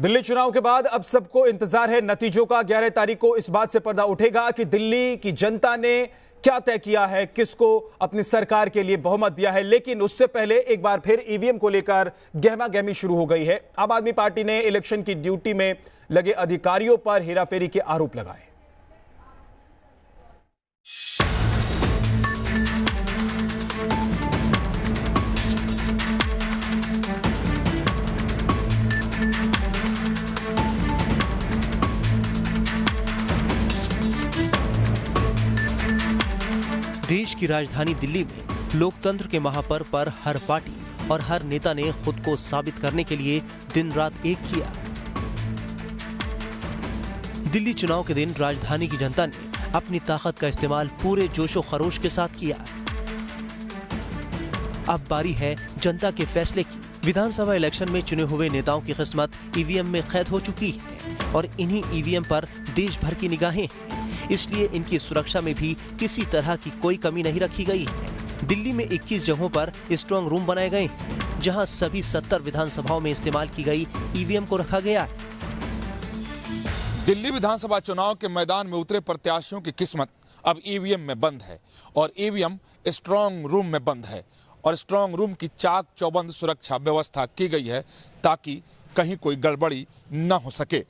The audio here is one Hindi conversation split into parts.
दिल्ली चुनाव के बाद अब सबको इंतजार है नतीजों का। 11 तारीख को इस बात से पर्दा उठेगा कि दिल्ली की जनता ने क्या तय किया है, किसको अपनी सरकार के लिए बहुमत दिया है। लेकिन उससे पहले एक बार फिर ईवीएम को लेकर गहमागहमी शुरू हो गई है। आम आदमी पार्टी ने इलेक्शन की ड्यूटी में लगे अधिकारियों पर हेराफेरी के आरोप लगाए। देश की राजधानी दिल्ली में लोकतंत्र के महापर्व पर हर पार्टी और हर नेता ने खुद को साबित करने के लिए दिन रात एक किया। दिल्ली चुनाव के दिन राजधानी की जनता ने अपनी ताकत का इस्तेमाल पूरे जोशो खरोश के साथ किया। अब बारी है जनता के फैसले की। विधानसभा इलेक्शन में चुने हुए नेताओं की किस्मत ईवीएम में कैद हो चुकी है और इन्हीं ईवीएम पर देश भर की निगाहें हैं। इसलिए इनकी सुरक्षा में भी किसी तरह की कोई कमी नहीं रखी गई है। दिल्ली में 21 जगहों पर स्ट्रांग रूम बनाए गए हैं, जहां सभी 70 विधानसभाओं में इस्तेमाल की गई ईवीएम को रखा गया है। दिल्ली विधानसभा चुनाव के मैदान में उतरे प्रत्याशियों की किस्मत अब ईवीएम में बंद है और ईवीएम स्ट्रांग रूम में बंद है और स्ट्रांग रूम की चाक चौबंद सुरक्षा व्यवस्था की गई है ताकि कहीं कोई गड़बड़ी न हो सके।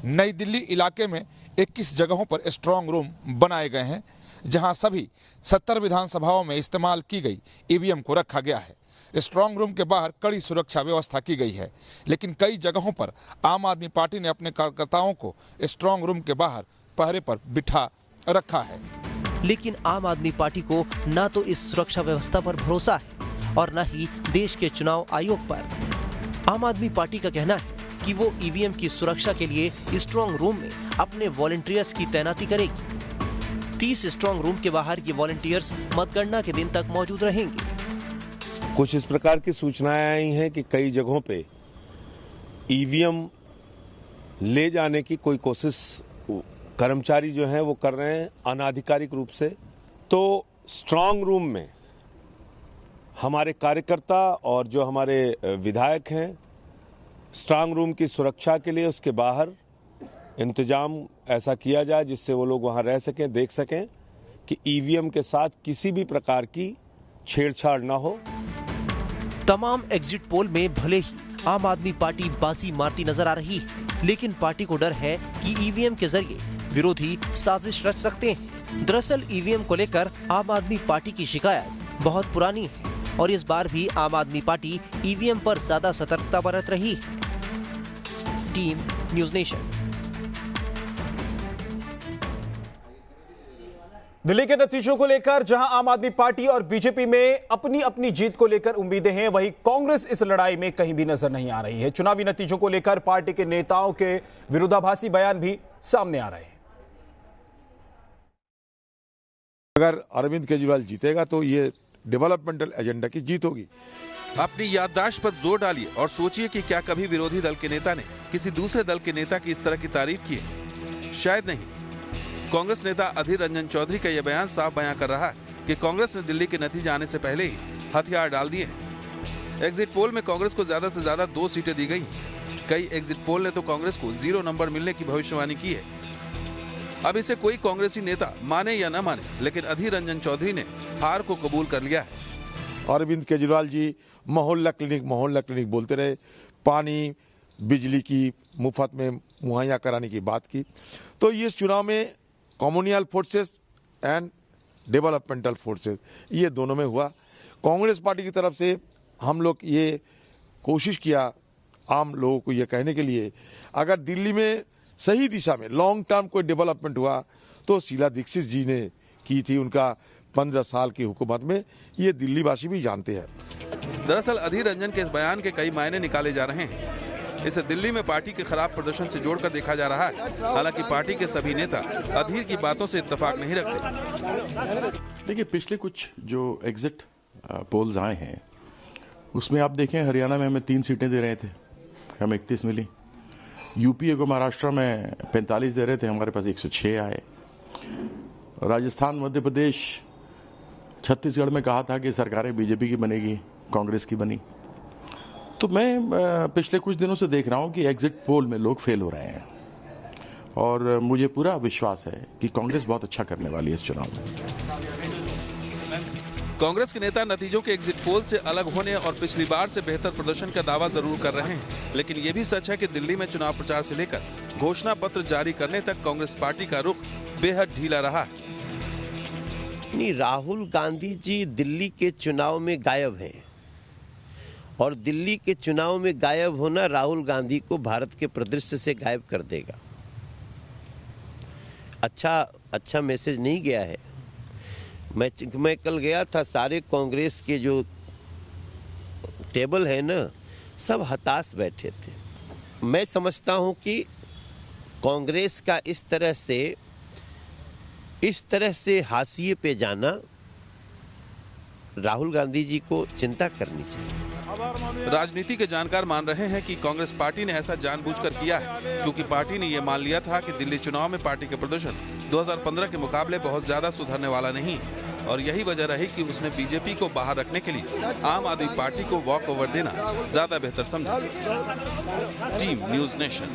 नई दिल्ली इलाके में 21 जगहों पर स्ट्रांग रूम बनाए गए हैं, जहां सभी 70 विधानसभाओं में इस्तेमाल की गई ईवीएम को रखा गया है। स्ट्रांग रूम के बाहर कड़ी सुरक्षा व्यवस्था की गई है, लेकिन कई जगहों पर आम आदमी पार्टी ने अपने कार्यकर्ताओं को स्ट्रांग रूम के बाहर पहरे पर बिठा रखा है। लेकिन आम आदमी पार्टी को न तो इस सुरक्षा व्यवस्था पर भरोसा है और न ही देश के चुनाव आयोग पर। आम आदमी पार्टी का कहना है कि वो ईवीएम की सुरक्षा के लिए स्ट्रांग रूम में अपने वॉलंटियर्स की तैनाती करेगी। 30 स्ट्रांग रूम के बाहर ये वॉलंटियर्स मतगणना के दिन तक मौजूद रहेंगे। कुछ इस प्रकार की सूचनाएं आई हैं कि कई जगहों पे ईवीएम ले जाने की कोई कोशिश कर्मचारी जो हैं वो कर रहे हैं अनाधिकारिक रूप से। तो स्ट्रांग रूम में हमारे कार्यकर्ता और जो हमारे विधायक हैं, स्ट्रांग रूम की सुरक्षा के लिए उसके बाहर इंतजाम ऐसा किया जाए जिससे वो लोग वहां रह सकें, देख सकें कि ईवीएम के साथ किसी भी प्रकार की छेड़छाड़ ना हो। तमाम एग्जिट पोल में भले ही आम आदमी पार्टी बाजी मारती नजर आ रही है, लेकिन पार्टी को डर है कि ईवीएम के जरिए विरोधी साजिश रच सकते हैं। दरअसल ईवीएम को लेकर आम आदमी पार्टी की शिकायत बहुत पुरानी है और इस बार भी आम आदमी पार्टी ईवीएम पर ज्यादा सतर्कता बरत रही है। Team news nation. दिल्ली के नतीजों को लेकर जहां आम आदमी पार्टी और बीजेपी में अपनी अपनी जीत को लेकर उम्मीदें हैं, वहीं कांग्रेस इस लड़ाई में कहीं भी नजर नहीं आ रही है। चुनावी नतीजों को लेकर पार्टी के नेताओं के विरोधाभासी बयान भी सामने आ रहे हैं। अगर अरविंद केजरीवाल जीतेगा तो ये डेवलपमेंटल एजेंडा की जीत होगी। अपनी याददाश्त पर जोर डालिए और सोचिए कि क्या कभी विरोधी दल के नेता ने किसी दूसरे दल के नेता की इस तरह की तारीफ की है? शायद नहीं। कांग्रेस नेता अधीर रंजन चौधरी का यह बयान साफ बयां कर रहा है कि कांग्रेस ने दिल्ली के नतीजे आने से पहले ही हथियार डाल दिए हैं। एग्जिट पोल में कांग्रेस को ज्यादा से ज्यादा 2 सीटें दी गई। कई एग्जिट पोल ने तो कांग्रेस को 0 नंबर मिलने की भविष्यवाणी की है। अब इसे कोई कांग्रेसी नेता माने या न माने, लेकिन अधीर रंजन चौधरी ने हार को कबूल कर लिया है। अरविंद केजरीवाल जी मोहल्ला क्लिनिक बोलते रहे, पानी बिजली की मुफ्त में मुहैया कराने की बात की। तो इस चुनाव में communal forces and developmental forces ये दोनों में हुआ। कांग्रेस पार्टी की तरफ से हम लोग ये कोशिश किया आम लोगों को ये कहने के लिए, अगर दिल्ली में सही दिशा में लॉन्ग टर्म कोई डेवलपमेंट हुआ तो शीला दीक्षित जी ने की थी उनका 15 साल की हुकूमत में, ये दिल्ली वासी भी जानते हैं। दरअसल अधीर रंजन के इस बयान के कई मायने निकाले जा रहे हैं। इसे दिल्ली में पार्टी के खराब प्रदर्शन से जोड़कर देखा जा रहा है। हालांकि पार्टी के सभी नेता अधीर की बातों से इत्तेफाक नहीं रखते। देखिए, पिछले कुछ जो एग्जिट पोल्स आए हैं उसमें आप देखें, हरियाणा में हमें 3 सीटें दे रहे थे, हमें 31 मिली। यूपी को महाराष्ट्र में 45 दे रहे थे, हमारे पास 106 आए। राजस्थान, मध्य प्रदेश, छत्तीसगढ़ में कहा था कि सरकारें बीजेपी की बनेगी, कांग्रेस की बनी। तो मैं पिछले कुछ दिनों से देख रहा हूं कि एग्जिट पोल में लोग फेल हो रहे हैं और मुझे पूरा विश्वास है कि कांग्रेस बहुत अच्छा करने वाली है इस चुनाव में। कांग्रेस के नेता नतीजों के एग्जिट पोल से अलग होने और पिछली बार से बेहतर प्रदर्शन का दावा जरूर कर रहे हैं, लेकिन ये भी सच है कि दिल्ली में चुनाव प्रचार से लेकर घोषणा पत्र जारी करने तक कांग्रेस पार्टी का रुख बेहद ढीला रहा। नहीं, राहुल गांधी जी दिल्ली के चुनाव में गायब हैं और दिल्ली के चुनाव में गायब होना राहुल गांधी को भारत के परिदृश्य से गायब कर देगा। अच्छा मैसेज नहीं गया है। मैं कल गया था, सारे कांग्रेस के जो टेबल है ना, सब हताश बैठे थे। मैं समझता हूं कि कांग्रेस का इस तरह से हाशिए पे जाना राहुल गांधी जी को चिंता करनी चाहिए। राजनीति के जानकार मान रहे हैं कि कांग्रेस पार्टी ने ऐसा जानबूझकर किया है, क्योंकि पार्टी ने यह मान लिया था कि दिल्ली चुनाव में पार्टी के प्रदर्शन 2015 के मुकाबले बहुत ज्यादा सुधरने वाला नहीं है और यही वजह रही कि उसने बीजेपी को बाहर रखने के लिए आम आदमी पार्टी को वॉक ओवर देना ज्यादा बेहतर समझा। Team news nation.